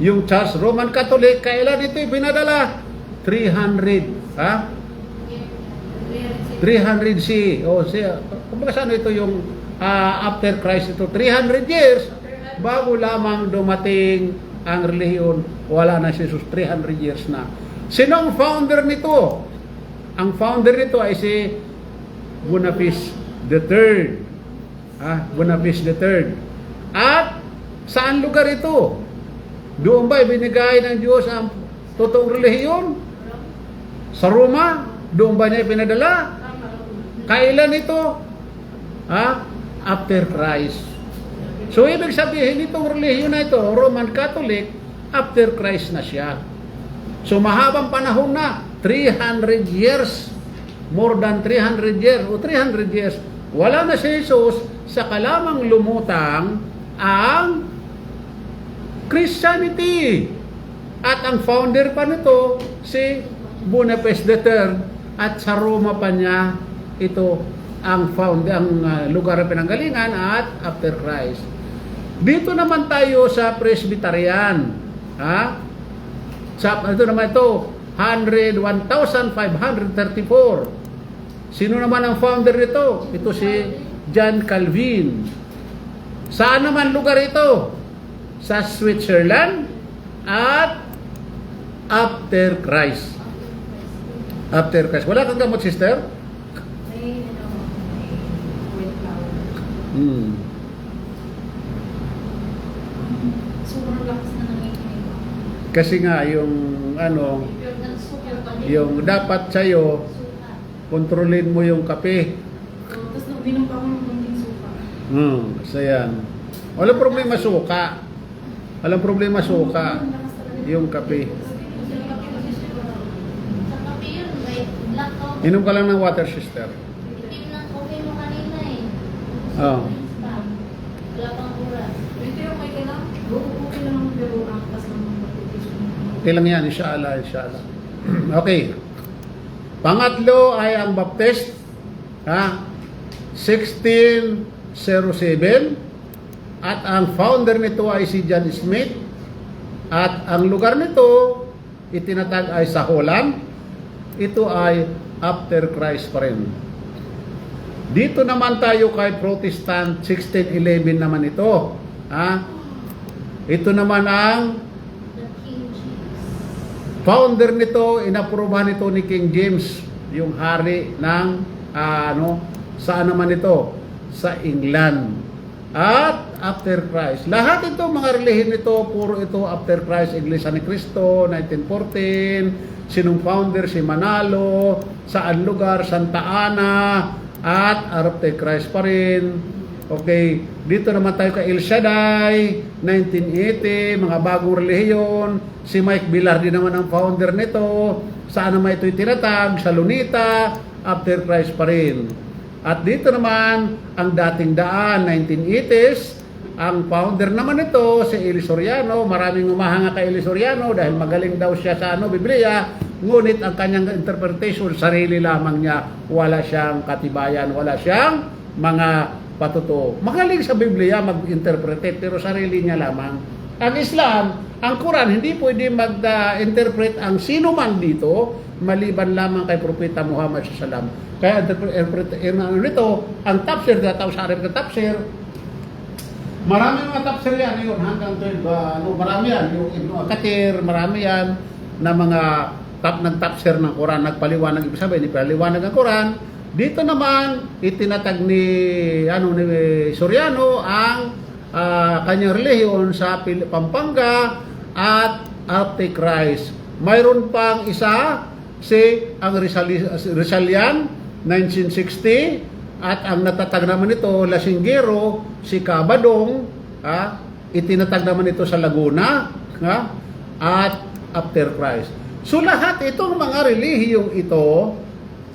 Yung Church Roman Catholic, kailan ito ipinadala? 300. 300 C. Kumbaga saan ito yung after Christ ito? 300 years bago lamang dumating ang relihiyon. Wala na si Jesus, 300 years na. Sino ang founder nito? Ang founder nito ay si Boniface III. Boniface III. At saan lugar ito? Doon ba ibinigay ng Diyos ang totoong relihiyon? Sa Roma? Doon ba niya ipinadala? Kailan ito? After Christ. So, ibig sabihin, itong relihiyon na ito, Roman Catholic, after Christ na siya. So, mahabang panahon na, 300 years, more than 300 years, o 300 years, wala na si Jesus, saka lamang lumutang ang Christianity. At ang founder pa nito, si Boniface III, at sa Roma pa niya, ito ang lugar ng pinanggalingan at after Christ. Dito naman tayo sa Presbyterian. Ito naman ito, 1,534. Sino naman ang founder nito? Ito si John Calvin. Saan naman lugar ito? Sa Switzerland at after Christ. After Christ. Wala kang gamot, sister? may wait flower. Sobrang lakas na nangikinig ko. Kasi nga yung yung dapat sa'yo, kontrolin mo yung kape. Tapos nung binom pa ako ng kunting suka. So yan. Walang problema suka. Walang problema suka. Yung kape. Sa kape yun, may black coffee. Inom ka lang ng water, sister. Itim ng coffee mo kanina eh. Oh. Wala pang oras. Ito yung may kailang? Okay lang ang pero ang lakas ng palpitation. Okay lang yan, inshallah, inshallah. Okay. Pangatlo ay ang baptist. 1607. At ang founder nito ay si John Smith. At ang lugar nito itinatag ay sahulan, ito ay after Christ pa rin. Dito naman tayo kay Protestant, 1611 naman ito. Ito naman ang The King James. founder nito, inaprubahan nito ni King James, yung hari ng saan naman ito? Sa England. At after Christ. Lahat ito, mga relihiyon nito, puro ito after Christ. Iglesia ni Cristo, 1914. Sinong founder? Si Manalo. Saan lugar? Santa Ana. At after Christ pa rin. Okay, dito naman tayo kay El Shaddai, 1980, mga bagong relihiyon. Si Mike Bilardi naman ang founder nito. Saan naman ito itinatag? Sa Lunita, after Christ pa rin. At dito naman, ang dating daan, 1980s, ang founder naman nito, si Eli Soriano. Maraming umahanga kay Eli Soriano dahil magaling daw siya sa Biblia. Ngunit ang kanyang interpretation, sarili lamang niya. Wala siyang katibayan, wala siyang mga patuto. Magaling sa Biblia mag-interpret, pero sarili niya lamang. Ang Islam, ang Quran, hindi pwede mag-interpret ang sino man dito, maliban lamang kay Propeta Muhammad SAW. Kaya nito, ang tafsir, datang sa Arab na tafsir, marami mga tafsir yan, yun, hanggang 12, marami yan, yung Ibn Kathir, marami yan, na mga nag-tafsir ng Quran, nagpaliwanag, ibig sabihin, ipaliwanag ang Quran. Dito naman, itinatag ni Soriano ang kanyang relihiyon sa Pampanga at Antichrist. Mayroon pang isa, ang Rizalian, 1960, at ang natatag naman ito, Lasinggero, si Cabadong, itinatag naman ito sa Laguna, at after Christ. So lahat itong mga relihiyong ito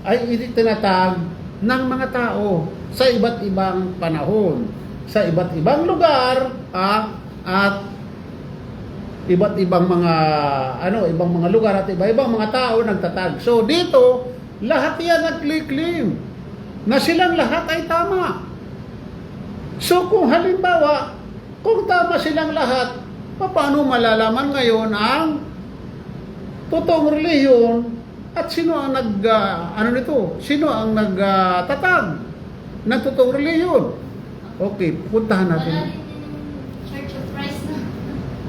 ay itinatag ng mga tao sa iba't ibang panahon, sa iba't ibang lugar, at iba't ibang mga ibang mga lugar at iba-ibang mga tao nagtatag. So dito, lahat yan nag-claim na silang lahat ay tama. So kung halimbawa, kung tama silang lahat, paano malalaman ngayon ang totoong relihiyon at sino ang sino ang nagtatag ng totoong relihiyon? Okay, puntahan Wala natin. rin din yung Church of Christ na.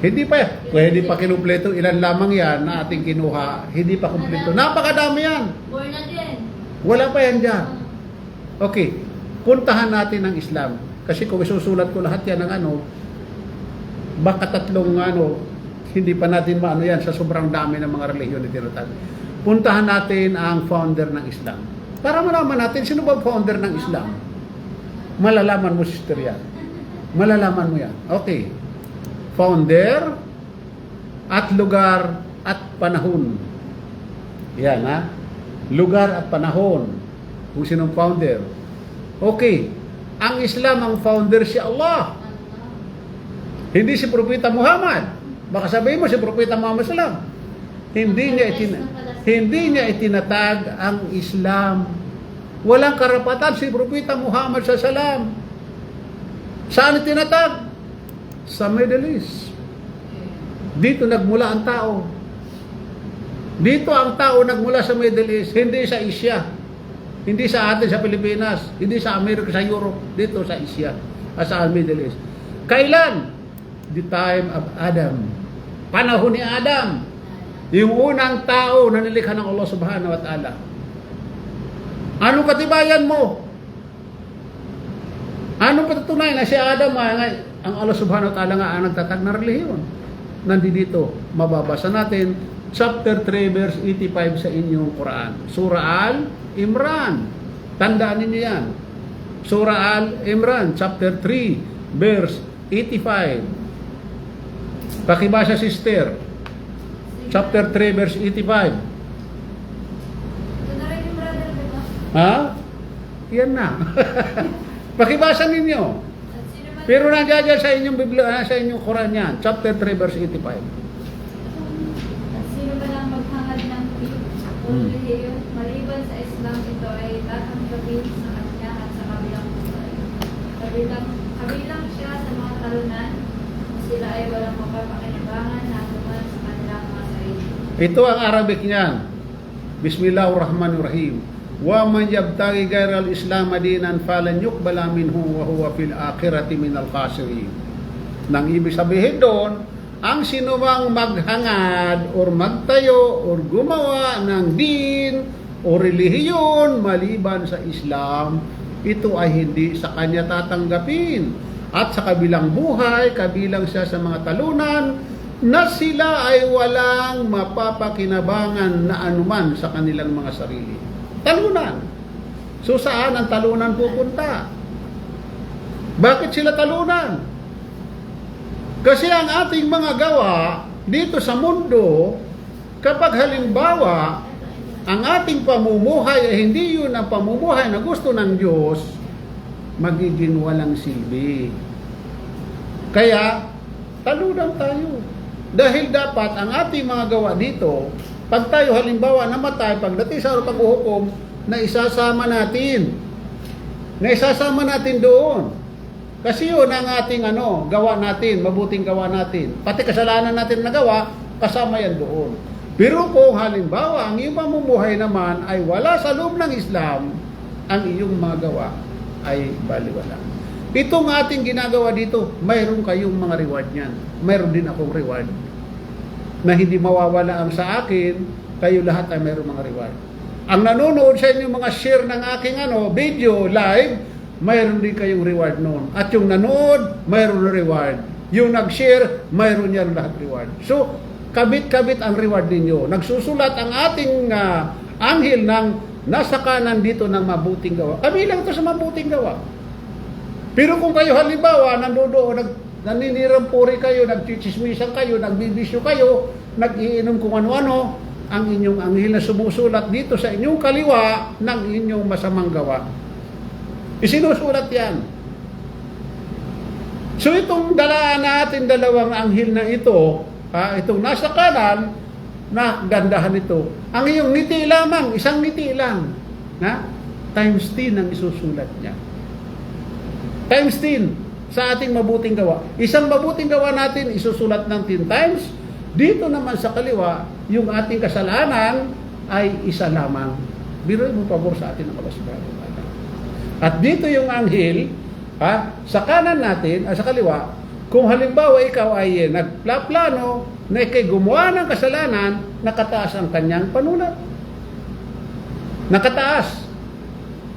Hindi pa yan. Hindi pa kinumpleto. Ilan lamang yan na ating kinuha. Hindi pa kumpleto. Napakadami yan. Born again. Wala pa yan dyan. Okay. Puntahan natin ang Islam. Kasi kung isusulat ko lahat yan ng baka tatlong hindi pa natin maano yan sa sobrang dami ng mga relihiyon na tinatag. Puntahan natin ang founder ng Islam. Para malaman natin, sino ba founder ng Islam? Malalaman mo, sister yan. Malalaman mo yan. Okay. Founder at lugar at panahon. Yan, lugar at panahon. Kung sinong founder. Okay. Ang Islam, ang founder si Allah. Hindi si Propeta Muhammad. Baka sabihin mo si Propeta Muhammad SAW. Hindi niya itinatag ang Islam. Walang karapatan si Propeta Muhammad SAW. Saan itinatag? Sa Middle East. Dito nagmula ang tao. Dito ang tao nagmula sa Middle East, hindi sa Asia. Hindi sa atin sa Pilipinas, hindi sa Amerika, sa Europe, dito sa Asia, sa Middle East. Kailan? The time of Adam. Panahon ni Adam. Yung unang tao na nilikha ng Allah Subhanahu wa Ta'ala. Anong katibayan mo? Anong patutunay na si Adam ang Allah Subhanahu wa Ta'ala nga ang nagtatag na relihiyon? Nandito, mababasa natin chapter 3 verse 85 sa inyong Quran. Surah Al-Imran. Tandaan niyo yan. Surah Al-Imran chapter 3 verse 85. Pakibasa, sister. Chapter 3 verse 85. Ito na rin yung brother, diba? Yan na. Pakibasa ninyo. At sino ba? Pero nandiyan sa inyong Biblia, sa inyong Quran yan. Chapter 3 verse 85. At sino ba lang maghangad ng relihiyon? Maliban sa Islam, ito ay tatanggapin sa kanya at sa kabilang buhay. Kabilang siya sa mga talunan, sila ay walang mapapakinabangan na tuman sa kanilang mga sarili. Ito ang Arabic niyan. Bismillahirrahmanirrahim. Wa man yabtaghi ghayra al-islam dinan falan yuqbala minhu wa huwa fil akhirati minal khasirin. Nang ibig sabihin doon, ang sinumang maghangad or magtayo or gumawa ng din o relihiyon maliban sa Islam, ito ay hindi sa kanya tatanggapin. At sa kabilang buhay, kabilang siya sa mga talunan, na sila ay walang mapapakinabangan na anuman sa kanilang mga sarili. Talunan. So saan ang talunan pupunta? Bakit sila talunan? Kasi ang ating mga gawa dito sa mundo, kapag halimbawa, ang ating pamumuhay ay hindi yun ang pamumuhay na gusto ng Diyos, magiging walang silbi. Kaya, talunan tayo. Dahil dapat ang ating mga gawa dito, pag tayo halimbawa namatay, pagdating sa araw paghuhukom, na isasama natin. Na isasama natin doon. Kasi yun ang ating gawa natin, mabuting gawa natin. Pati kasalanan natin na gawa, kasama yan doon. Pero kung halimbawa, ang iyong pamumuhay naman ay wala sa loob ng Islam, ang iyong mga gawa ay baliwala. Itong ating ginagawa dito, mayroon kayong mga reward niyan. Mayroon din akong reward. Na hindi mawawala ang sa akin, kayo lahat ay mayroon mga reward. Ang nanonood sa inyo mga share ng aking video, live, mayroon din kayong reward noon. At yung nanood, mayroon reward. Yung nag-share, mayroon yan lahat reward. So, kabit-kabit ang reward ninyo. Nagsusulat ang ating anghel ng nasa kanan dito ng mabuting gawa. Kami lang ito sa mabuting gawa. Pero kung kayo halimbawa, naninirang puri kayo, nagchichismisan kayo, nagbibisyo kayo, nag-iinom kung ano-ano, ang inyong anghel na sumusulat dito sa inyong kaliwa ng inyong masamang gawa. Isinusulat yan. So itong dalaan natin dalawang anghel na ito, itong nasa kanan, na gandahan ito. Ang iyong ngiti lamang, isang ngiti lang, times 10 ang isusulat niya. Times 10 sa ating mabuting gawa. Isang mabuting gawa natin, isusulat ng 10 times. Dito naman sa kaliwa, yung ating kasalanan ay isa lamang. Biruin mo pabor sa atin ng Allah subhanahu wa ta'ala. At dito yung anghel, sa kanan natin, sa kaliwa, kung halimbawa ikaw ay nagplano na ikay gumawa ng kasalanan, nakataas ang kanyang panulat. Nakataas.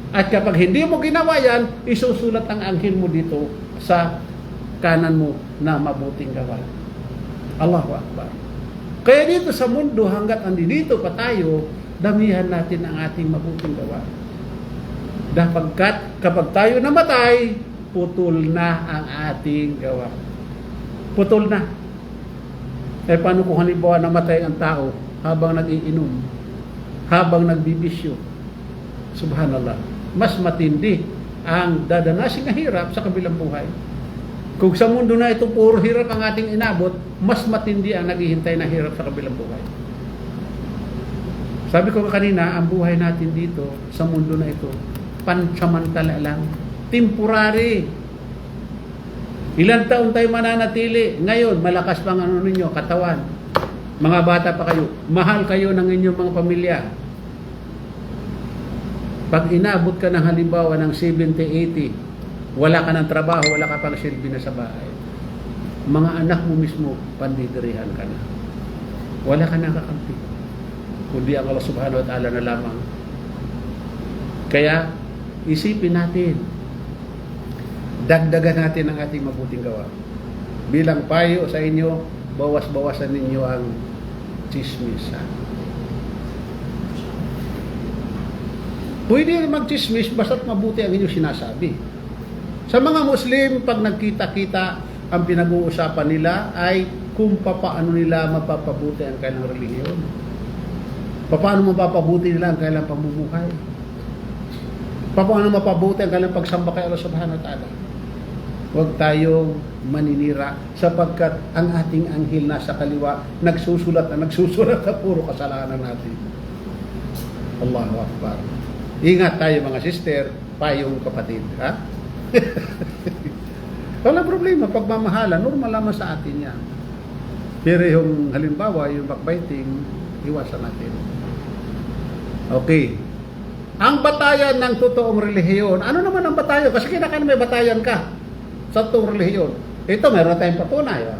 At kapag hindi mo ginawa yan, isusulat ang anghel mo dito sa kanan mo na mabuting gawa. Allahu Akbar. Kaya dito sa mundo, hanggat andito pa tayo, damihan natin ang ating mabuting gawa. Dapagkat kapag tayo namatay, putol na ang ating gawa. Putol na. Paano kung halimbawa namatay ang tao habang nag-iinom, habang nagbibisyo? Subhanallah. Mas matindi ang dadanasin na hirap sa kabilang buhay. Kung sa mundo na ito puro hirap ang ating inabot, mas matindi ang naghihintay na hirap sa kabilang buhay. Sabi ko kanina, ang buhay natin dito sa mundo na ito, pansamantala lang, temporary. Ilang taon tayo mananatili? Ngayon, malakas pang ninyo, katawan. Mga bata pa kayo, mahal kayo ng inyong mga pamilya. Pag inabot ka ng halimbawa ng 70, 80, wala ka ng trabaho, wala ka pang silbi na sa bahay. Mga anak mo mismo, pandidirihan ka na. Wala ka na kakampi. Kundi ang Allah subhanahu wa ta'ala na lamang. Kaya, isipin natin. Dagdagan natin ang ating mabuting gawa. Bilang payo sa inyo, bawas-bawasan ninyo ang chismisan. Pwede mag-chismis basta't mabuti ang inyong sinasabi. Sa mga Muslim, pag nagkita-kita, ang pinag-uusapan nila ay kung paano nila mapapabuti ang kailang relihiyon. Paano mapapabuti nila ang kailang pamumuhay. Paano mapabuti ang kailang pagsamba kay Allah subhanahu wa ta'ala. Huwag tayong maninira sapagkat ang ating anghel nasa kaliwa nagsusulat na puro kasalanan natin. Allahu Akbar. Ingat tayo mga sister, payong kapatid. Wala problema, pagmamahala, normal naman sa atin yan. Pero yung halimbawa, yung backbiting, Iwasan natin. Okay. Ang batayan ng totoong relihiyon, ano naman ang batayan? Kasi kinakain may batayan ka sa totoong relihiyon. Ito, meron tayong patunay.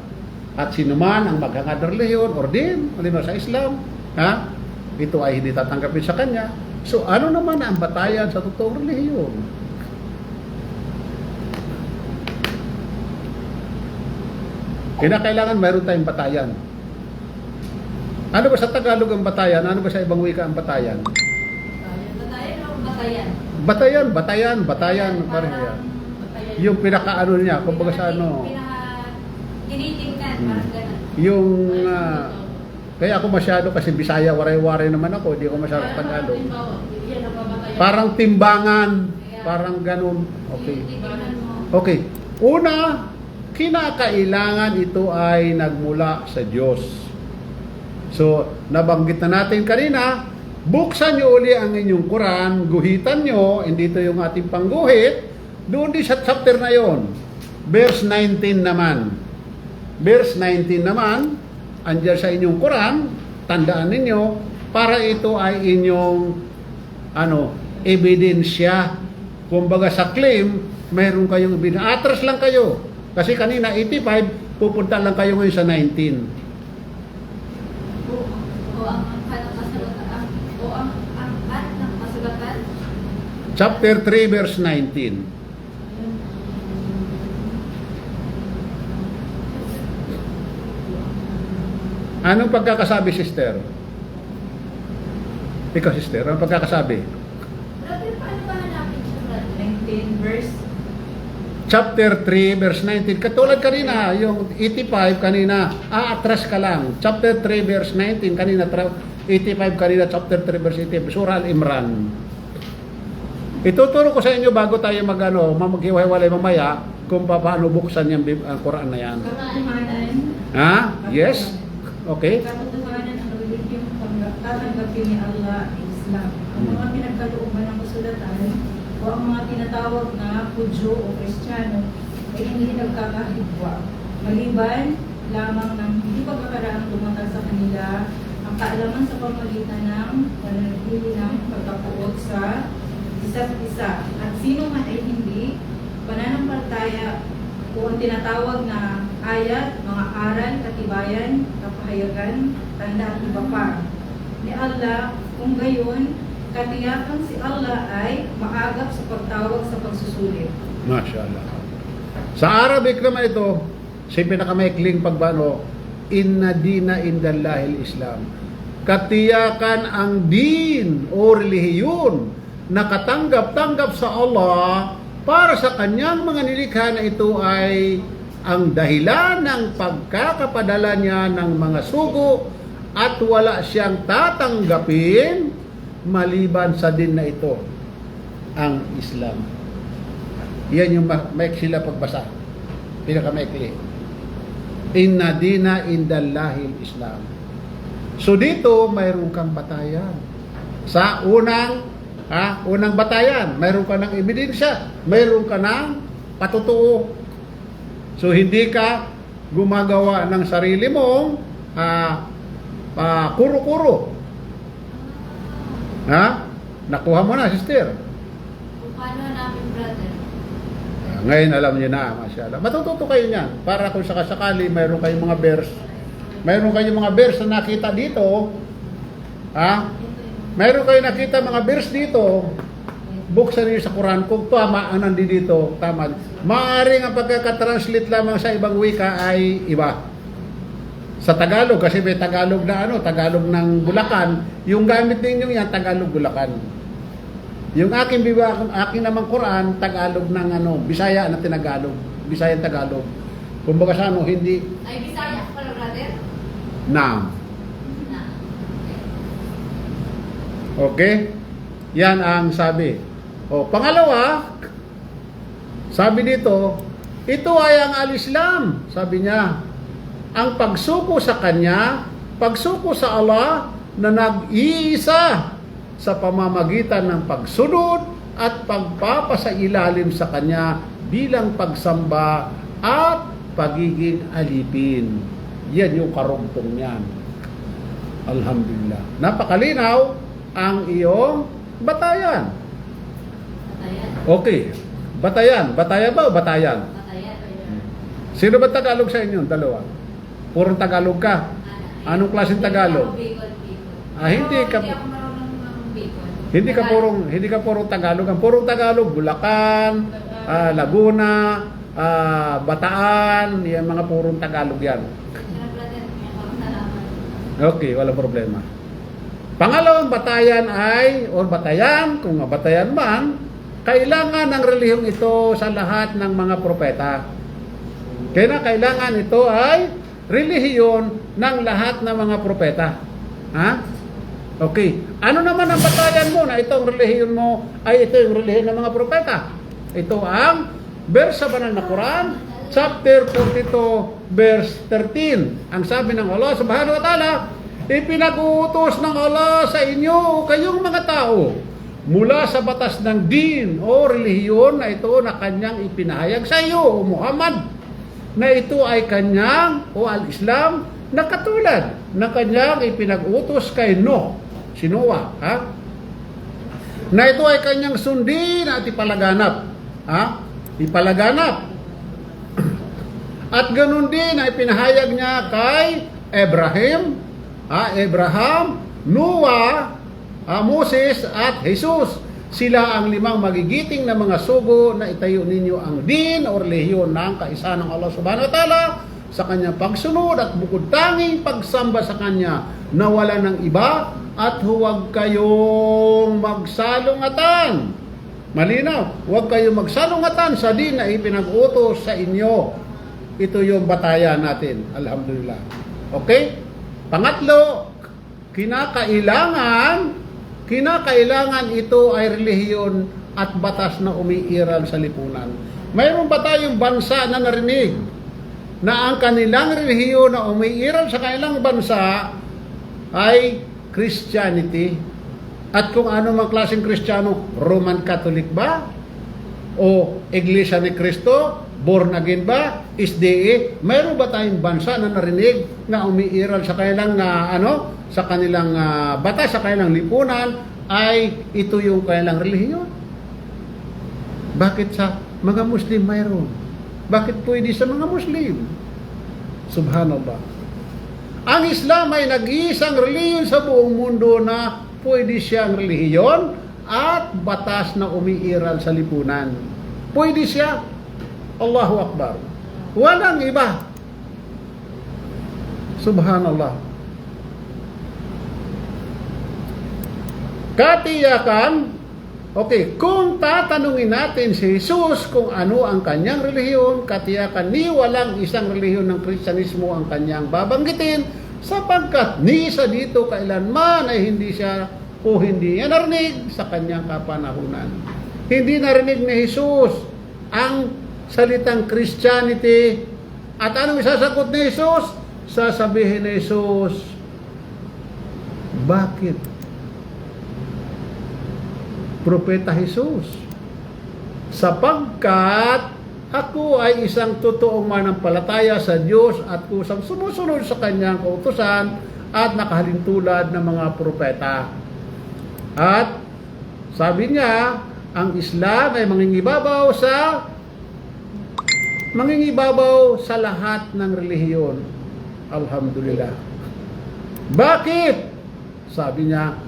At sino man ang maghangad ng relihiyon, or din, halimbawa sa Islam, ha? Ito ay hindi tatanggapin sa kanya. So, ano naman ang batayan sa totoong relihiyon? Kinakailangan mayroon tayong batayan. Ano ba sa Tagalog ang batayan? Ano ba sa ibang wika ang batayan? Batayan o batayan? Batayan. Parang yan. Yung pinakaano niya, kumbaga sa ano. Tinitingnan, parang gano'n. Yung, kaya ako masyado kasi Bisaya, waray-waray naman ako, hindi ako masyado Tagalog. Parang timbangan, parang ganun. Okay. Titingnan mo. Okay. Una, kinakailangan ito ay nagmula sa Diyos. So, nabanggit na natin kanina, buksan nyo uli ang inyong Quran, guhitan nyo, hindi ito yung ating pangguhit, doon di sa chapter na yon. Verse 19 naman. Verse 19 naman, andyan sa inyong Quran, tandaan ninyo, para ito ay inyong ebidensya. Kumbaga sa claim, mayroon kayong ebidensya. Atras lang kayo. Kasi kanina 85, pupunta lang kayo ngayon sa 19. Chapter 3, verse 19. Anong pagkakasabi, sister? Ikaw, sister, anong pagkakasabi? Brother, paano ba hanapin siya, brother? 19 verse. Chapter 3, verse 19. Katulad kanina, yung 85 kanina, atras ka lang. Chapter 3, verse 19, kanina, 85 kanina, chapter 3, verse 18. Surah Al-Imran. Ituturo ko sa inyo bago tayo maghiwa-hiwalay mamaya kung paano buksan yung Quran na yan. Katotohanan. Ha? Yes? Okay? Katotohanan ang relihiyong tatanggapin ni Allah ay Islam. Ang mga pinagkalooban ng kasulatan o ang mga tinatawag na Hudyo o Kristiyano ay hindi nagkakahigwa. Maliban lamang ng hindi pagkakaraang lumatag sa kanila ang kaalaman sa pamagitan ng pananatili ng pagkapuot sa isa't isa. At sino man ay hindi pananampalataya o ang tinatawag na ayat, mga aral, katibayan, kapahayagan, tanda at iba pa ni Allah, kung gayon, katiyakan si Allah ay maagap sa pagtawag sa pagsusulit. Mashallah. Sa Arabic naman ito, sa pinakamaikling pagbano, inna dina indallahil Islam. Katiyakan ang din o relihiyon na katanggap-tanggap sa Allah para sa kanyang mga nilikha na ito ay ang dahilan ng pagkakapadala niya ng mga sugo at wala siyang tatanggapin maliban sa din na ito, ang Islam. Yan yung maiksi sila pagbasa. Pinakamaikli. Inna dina indallahil Islam. So dito, mayroon kang batayan. Sa unang batayan, mayroon ka ng ebidensya, mayroon ka ng patutuo. So hindi ka gumagawa ng sarili mong kuro-kuro. Nakuha mo na, sister. Kung paano hanapin, brother? Ngayon alam niyo na, masyaallah. Matututo kayo niyan para kung sakasakali mayroon kayong mga verse. Mayroon kayong mga verse na nakita dito. Mayroon kayo nakita mga verse dito, buksan niyo sa Quran kung tama ang nandito, tama. Maaring ang pagkakatranslate lamang sa ibang wika ay iba. Sa Tagalog, kasi may Tagalog na Tagalog ng Bulacan, yung gamit ninyo yan, Tagalog Bulacan. Yung aking namang Quran, Tagalog ng Bisaya na Tinagalog, Bisaya Tagalog. Kumbaga sa hindi Ay, Bisaya pala, brother? na. Na. Okay? Yan ang sabi. Pangalawa, sabi dito, ito ay ang al-Islam. Sabi niya, ang pagsuko sa Kanya, pagsuko sa Allah na nag-iisa sa pamamagitan ng pagsunod at pagpapasailalim sa Kanya bilang pagsamba at pagiging alipin. Yan yung karugtong niyan. Alhamdulillah. Napakalinaw ang iyong batayan. Batayan. Okay. Batayan. Batayan ba o batayan? Batayan. Sino ba Tagalog sa inyo? Dalawa. Purong Tagalog ka. Anong klaseng Tagalog? Bicol. Hindi ka Hindi ako marunong ng Bicol. hindi ka purong Tagalog. Ang purong Tagalog, Bulacan, Laguna, Bataan, yan mga purong Tagalog yan. Okay, wala problema. Pangalawang batayan batayan, kung batayan man, kailangan ng relihiyong ito sa lahat ng mga propeta. Kaya kailangan ito ay relihiyon ng lahat ng mga propeta. Ha? Okay. Ano naman ang batayan mo na itong relihiyon mo ay ito yung relihiyon ng mga propeta? Ito ang verse sa banal na Quran, chapter 42, verse 13. Ang sabi ng Allah subhanahu wa ta'ala, ipinag-uutos ng Allah sa inyo, kayong mga tao, mula sa batas ng din o relihiyon na ito na kanyang ipinahayag sa iyo, o Muhammad, na ito ay kanyang, o al-Islam, na katulad na kanyang ipinag-utos kay Noah, si Noah, ha? Na ito ay kanyang sundin at ipalaganap. Ha? Ipalaganap. At ganun din ay pinahayag niya kay Abraham, Noah, Moses at Jesus. Sila ang 5 magigiting na mga sugo na itayo ninyo ang din o relihiyon ng kaisa ng Allah subhanahu wa ta'ala sa kanyang pagsunod at bukod tanging pagsamba sa kanya na wala ng iba at huwag kayong magsalungatan. Malinaw, huwag kayong magsalungatan sa din na ipinag-utos sa inyo. Ito yung batayan natin. Alhamdulillah. Okay? Pangatlo, kinakailangan ito ay relihiyon at batas na umiiral sa lipunan. Mayroon ba tayong bansa na narinig na ang kanilang relihiyon na umiiral sa kanilang bansa ay Christianity? At kung ano mang klaseng Kristiyano, Roman Catholic ba? O Iglesia ni Cristo? Born again ba? SDA? Mayroon ba tayong bansa na narinig na umiiral sa kanilang batas, sa kanilang lipunan ay ito yung kanilang relihiyon? Bakit sa mga Muslim mayroon? Bakit pwede sa mga Muslim? Subhanallah. Ang Islam ay nag-iisang relihiyon sa buong mundo na pwede siyang relihiyon at batas na umiiral sa lipunan. Pwede siya. Allahu Akbar. Walang iba. Subhanallah. Katiyakan, okay, kung tatanungin natin si Jesus kung ano ang kanyang relihiyon, katiyakan ni walang isang relihiyon ng Kristyanismo ang kanyang babanggitin sapagkat ni isa dito kailanman ay hindi niya narinig sa kanyang kapanahunan. Hindi narinig ni Jesus ang salitang Christianity. At anong isasagot ni Jesus? Sasabihin ni Jesus, bakit? Propeta Jesus, sapagkat ako ay isang totoong manampalataya sa Diyos at kusang sumusunod sa kanyang kautusan at nakahalintulad ng mga propeta. At sabi niya, ang Islam ay mangingibabaw sa lahat ng relihiyon. Alhamdulillah. Bakit? Sabi niya,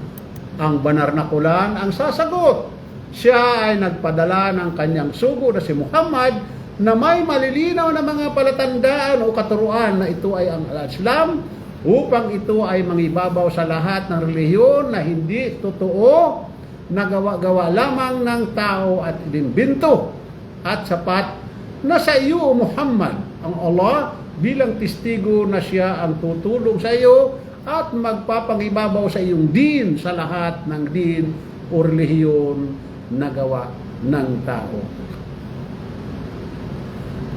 ang Banarnakulan ang sasagot. Siya ay nagpadala ng kanyang sugo na si Muhammad na may malilinaw na mga palatandaan o katuruan na ito ay ang Islam upang ito ay mangibabaw sa lahat ng relihiyon na hindi totoo na gawa-gawa lamang ng tao at inimbento at sapat na sa iyo, Muhammad, ang Allah bilang testigo na siya ang tutulong sa iyo at magpapangibabaw sa iyong din sa lahat ng din o relihiyon na gawa ng tao.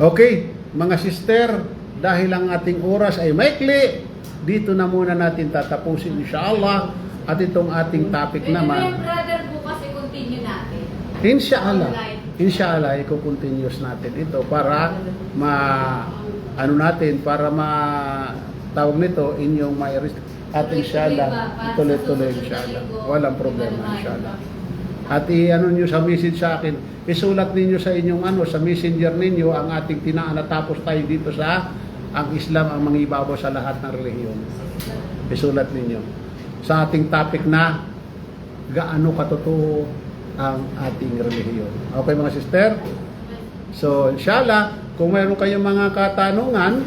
Okay, mga sister, dahil ang ating oras ay maikli, dito na muna natin tatapusin insyaAllah at itong ating topic naman. Brother, bukas i-continue natin. Inshallah, i-continuous natin ito para tawag nito, inyong At inshallah, tuloy-tuloy inshallah. Walang problema inshallah. At i-ano nyo sa message sa akin, isulat ninyo sa inyong sa messenger ninyo ang ating tinaan na tapos tayo dito sa ang Islam ang mangibabaw sa lahat ng relihiyon. Isulat ninyo. Sa ating topic na gaano katotoo ang ating relihiyon. Okay mga sister? So inshallah, kung mayroon kayong mga katanungan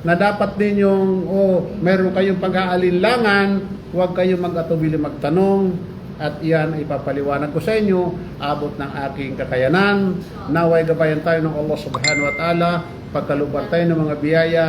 na dapat ninyong mayroon kayong pag-aalinlangan, huwag kayong mag-atubili magtanong. At iyan ay papaliwanag ko sa inyo, abot ng aking kakayanan. Naway gabayan tayo ng Allah subhanahu wa ta'ala, pagkaluban tayo ng mga biyaya,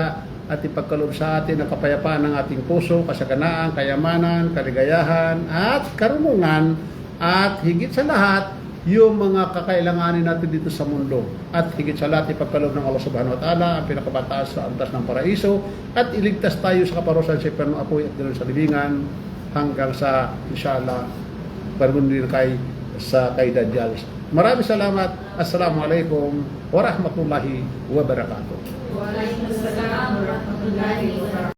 at ipagkaloob sa atin ang kapayapaan ng ating puso, kasaganaan, kayamanan, kaligayahan, at karunungan, at higit sa lahat, yung mga kakailanganin natin dito sa mundo. At higit sa lahat, ipagkaloob ng Allah subhanahu wa ta'ala, ang pinakabataas sa antas ng paraiso, at iligtas tayo sa kaparusahan sa Eperno Apoy at Dilan sa Libingan, hanggang sa, inshallah, pagbunin kay Dajjal. Maraming salamat. Assalamualaikum warahmatullahi wabarakatuh. Waalaikumsalam warahmatullahi wabarakatuh.